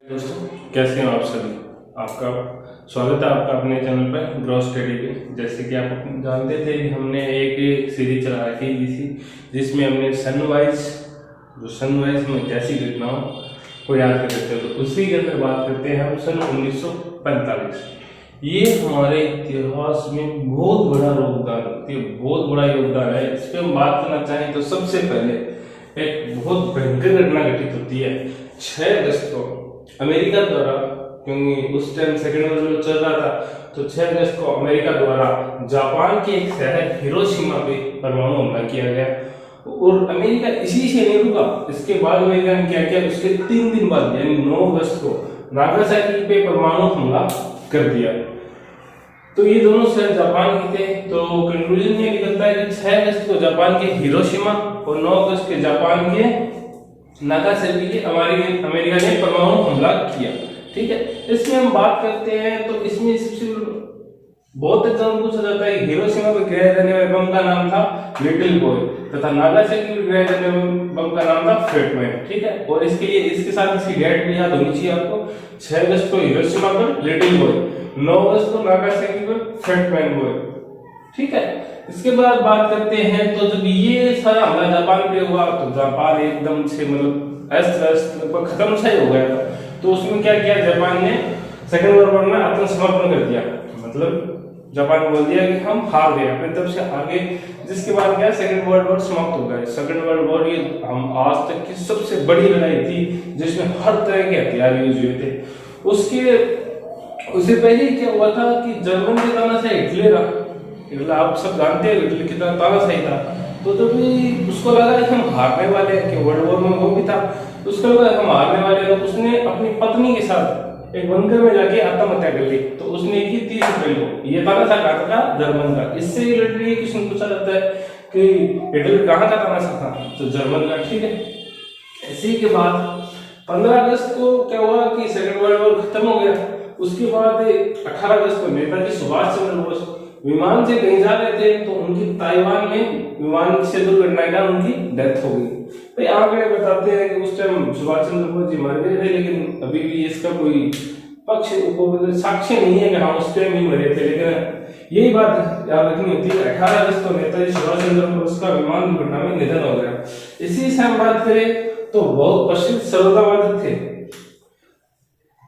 दोस्तों, कैसे हैं आप सभी। आपका स्वागत है आपका अपने चैनल पर ग्रो स्टडी पे। जैसे कि आप जानते थे कि हमने एक सीरीज चला रखी थी जिसमें हमने सनराइज में कैसी घटनाओं को याद करते थे। तो उसी के अंदर बात करते हैं हम सन 1945। ये हमारे इतिहास में बहुत बड़ा योगदान है। इस पर हम बात करना चाहें तो सबसे पहले एक बहुत भयंकर घटना घटित होती है 6 अगस्त को अमेरिका द्वारा, क्योंकि उस टाइम सेकेंड वर्ल्ड वॉर चल रहा था। तो 6 अगस्त को अमेरिका द्वारा जापान के एक शहर हिरोशिमा पे परमाणु हमला किया गया। और अमेरिका इसी से नहीं रुका, इसके बाद अमेरिका ने क्या किया, उसके 3 दिन बाद यानी 9 अगस्त को नागासाकी पे परमाणु हमला कर दिया। तो ये दोनों शहर जापान के थे। तो कंक्लूजन ये निकलता है कि 6 अगस्त को जापान के हिरोशिमा और 9 अगस्त के जापान के नागासाकी के अमेरिका ने परमाणु हमला किया। ठीक है, इसमें हम बात करते हैं तो इसमें सबसे बहुत एग्जाम पूछा जाता है। हिरोशिमा पे गिराए जाने वाले बम का नाम था लिटिल बॉय तथा नागासाकी पे गिराए जाने वाले बम का नाम था फैट मैन। ठीक है, और इसके लिए इसके साथ इसकी डेट भी याद होनी चाहिए आपको। 6 अगस्त को हिरोशिमा पर लिटिल बॉय, 9 अगस्त को नागासाकी पर फैट मैन बॉय। ठीक है, इसके बाद बात करते हैं तो जब ये सारा हमला जापान पे हुआ तो जापान एकदम से मतलब अस्त व्यस्त लगभग खत्म सा ही हो गया था। तो उसमें क्या किया, जापान ने सेकेंड वर्ल्ड वॉर में आत्मसमर्पण कर दिया। मतलब जापान ने बोल दिया कि हम हार गए, अपनी तरफ से आगे। जिसके बाद क्या, सेकेंड वर्ल्ड वॉर समाप्त हो गया। सेकेंड वर्ल्ड वॉर ये हम आज तक की सबसे बड़ी लड़ाई थी जिसमें हर तरह के हथियार यूज हुए थे। उससे पहले क्या हुआ था कि जर्मन के ताना से हिटलर, आप सब जानते हैं हिटलर कितना तानाशाही था। तो जब भी उसको लगा कि हम हारने वाले हैं, कि वर्ल्ड वॉर में वो भी था, तो उसको लगा हम हारने वाले हैं, तो उसने अपनी पत्नी के साथ एक बंकर में जाके आत्महत्या कर ली। तो उसने की 30 अप्रैल को। ये तानाशाह कहाँ का, जर्मन का। इससे रिलेटेड ये क्वेश्चन पूछा जाता है कि हिटलर कहाँ का तानाशाह था, तो जर्मन का। ठीक है, इसी के बाद 15 अगस्त को क्या हुआ कि सेकेंड वर्ल्ड वॉर खत्म हो गया। उसके बाद 18 अगस्त को नेताजी सुभाष चंद्र बोस विमान से कहीं जा रहे थे तो उनकी ताइवान में विमान से दुर्घटना का उनकी डेथ हो गई। भाई आंकड़े बताते हैं कि उस टाइम सुभाष चंद्र बोस जी मर गए थे, लेकिन अभी भी इसका कोई साक्ष्य नहीं है कि हाँ उस टाइम ही मरे थे। लेकिन यही बात याद रखनी होती है। 18 अगस्त को नेताजी सुभाष चंद्र बोस का विमान दुर्घटना में निधन हो गया। इसी से हम बात करें तो बहुत प्रसिद्ध सरोदावादक थे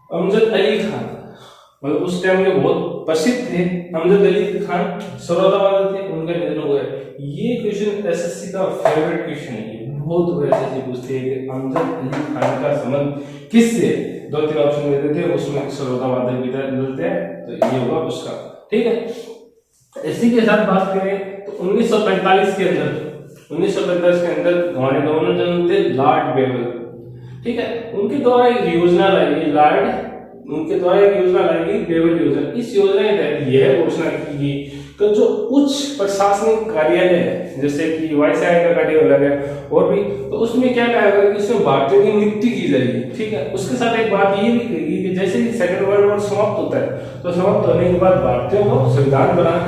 अमजद अली खान। मतलब उस टाइम के बहुत प्रसिद्ध थे अमजद अली खान, सरोदावादक थे, उनका निधन हो गया। ये क्वेश्चन एसएससी का फेवरेट क्वेश्चन है। बहुत एसएससी पूछते हैं कि अमजद अली खान का संबंध किससे, 2-3 ऑप्शन देते थे, उसमें सरोदावादक भी मिलते हैं, तो ये होगा उसका। ठीक है, इसी के साथ बात करें तो 1945 के अंदर हमारे गवर्नर जनरल थे लॉर्ड बेवल। ठीक है, उनके द्वारा एक योजना लाई गई, बेवल योजना। इस योजना के तहत यह घोषणा की गई कि जो उच्च प्रशासनिक कार्यालय है, जैसे कि वायसराय का कार्यालय है और भी, तो उसमें क्या कहा गया कि उसमें भारतीयों की नियुक्ति की जाएगी। ठीक है, उसके साथ एक बात ये भी कही कि जैसे ही सेकेंड वर्ल्ड वॉर समाप्त होता है तो समाप्त होने के बाद भारतीयों को संविधान बनाना,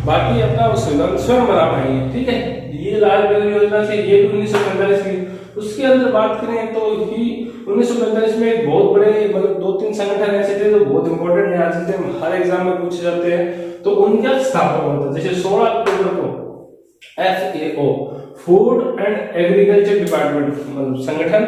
भारतीय अपना संविधान स्वयं बना पाएंगे। ठीक है, ये लाल बेवल योजना से ये 1945 की। उसके अंदर बात करें तो ही 1945 में बहुत बड़े मतलब 2-3 संगठन ऐसे थे जो बहुत इंपॉर्टेंट है, आज के टाइम हर एग्जाम में पूछे जाते हैं। तो उनका स्थापना हुआ था। जैसे 16 अक्टूबर को FAO, food and agriculture department मतलब संगठन,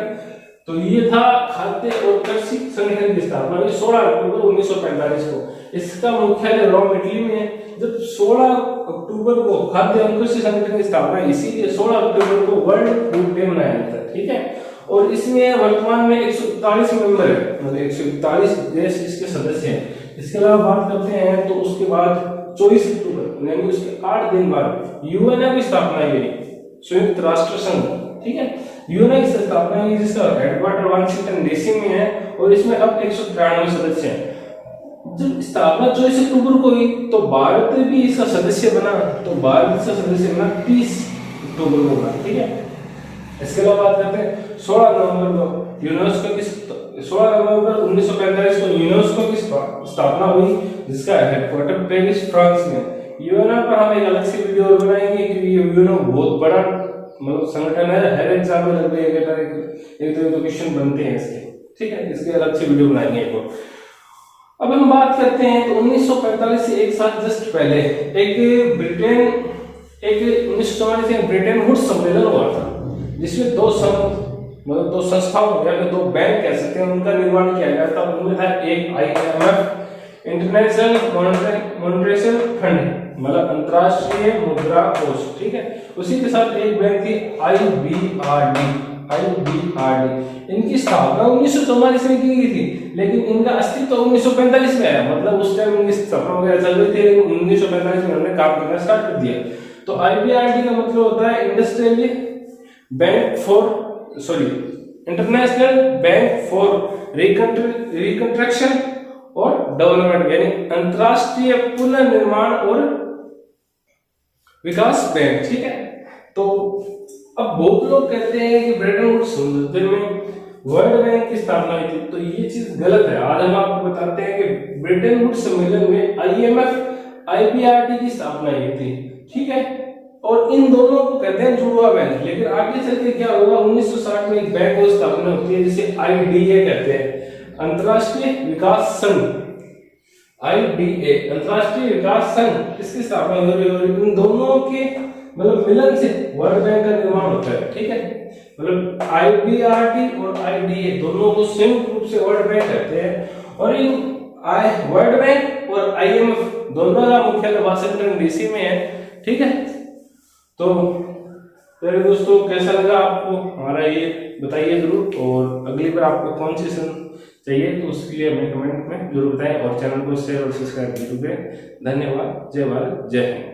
तो ये था खाद्य और कृषि संगठन की स्थापना हुई 16 अक्टूबर 1945 को। इसका मुख्यालय रोम इटली में है। जब 16 अक्टूबर को खाद्य और कृषि संगठन की स्थापना, इसीलिए 16 अक्टूबर को वर्ल्ड फूड डे मनाया जाता है। ठीक है, और इसमें वर्तमान में 141 मेंबर है, मतलब 141 देश इसके सदस्य हैं। इसके अलावा बात करते हैं तो उसके बाद 24 अक्टूबर यानी उसके 8 दिन बाद यूएनओ की स्थापना हुई, संयुक्त राष्ट्र संघ। ठीक है, यूएनओ की स्थापना हुई जिसका हेडक्वार्टर वाशिंगटन डीसी में है और इसमें अब 193 सदस्य हैं। जब स्थापना 24 अक्टूबर को हुई तो भारत भी इसका सदस्य बना, तो भारत इसका सदस्य बना 30 अक्टूबर को बना। ठीक है, इसके अलावा बात करते हैं 16 नवंबर को यूनेस्को की 16 नवंबर 1945 को यूनेस्को की स्थापना हुई जिसका हेडक्वार्टर पेरिस फ्रांस में। यूएनओ पर हम एक अलग से वीडियो बनाएंगे क्योंकि ये यूएनओ बहुत बड़ा मतलब संगठन है। हर एग्जाम में लगभग एक दो क्वेश्चन बनते हैं इसके। ठीक है, इसके अलग से वीडियो बनाएंगे एक और। अब हम बात करते हैं तो 1945 से एक साल जस्ट पहले एक 1944 में ब्रिटेन वुड्स सम्मेलन हुआ था, जिसमें दो संस्थाओं या फिर दो बैंक कह सकते हैं उनका निर्माण किया गया था। उनमें था एक IMF इंटरनेशनल मॉनेटरी फंड, मतलब अंतरराष्ट्रीय मुद्रा कोष, ठीक है। उसी के साथ एक बैंक थी IBRD। इनकी स्थापना 1944 में की गई थी, लेकिन इनका अस्तित्व 1945 में आया, मतलब उस टाइम इनकी स्थापना वगैरह चल रही थी, लेकिन 1945 में उन्होंने काम करना स्टार्ट कर दिया। तो IBRD का मतलब होता है इंटरनेशनल बैंक फॉर रिकंस्ट्रक्शन और डेवलपमेंट, यानी अंतरराष्ट्रीय पुनर्निर्माण और विकास बैंक, ठीक है। तो अब बहुत लोग कहते हैं कि ब्रेटन वुड्स सम्मेलन में वर्ल्ड बैंक की स्थापना हुई थी, तो ये चीज गलत है। आज हम आपको बताते हैं कि ब्रेटन वुड्स सम्मेलन में IMF IBRD की स्थापना हुई थी, ठीक है। और इन दोनों को कहते हैं जुड़वा बैंक। लेकिन आगे चल के क्या होगा, 1960 में एक बैंक की स्थापना होती है जिसे IDA कहते हैं, अंतरराष्ट्रीय विकास संघ। IDA अंतरराष्ट्रीय विकास संघ, इसकी स्थापना हो रही है। इन दोनों के मतलब मिलन से वर्ल्ड बैंक का निर्माण होता है, ठीक है। मतलब IBRD और IDA दोनों को संयुक्त रूप से वर्ल्ड बैंक कहते हैं। और इन वर्ल्ड बैंक और IMF दोनों का मुख्यालय वाशिंगटन DC में है, ठीक है। तो मेरे दोस्तों कैसा लगा आपको हमारा ये बताइए जरूर, और अगली बार आपको कौन सी सेशन चाहिए तो उसके लिए हमें कमेंट में जरूर बताएं, और चैनल को शेयर और सब्सक्राइब जरूर करें। धन्यवाद। जय भारत, जय हिंद।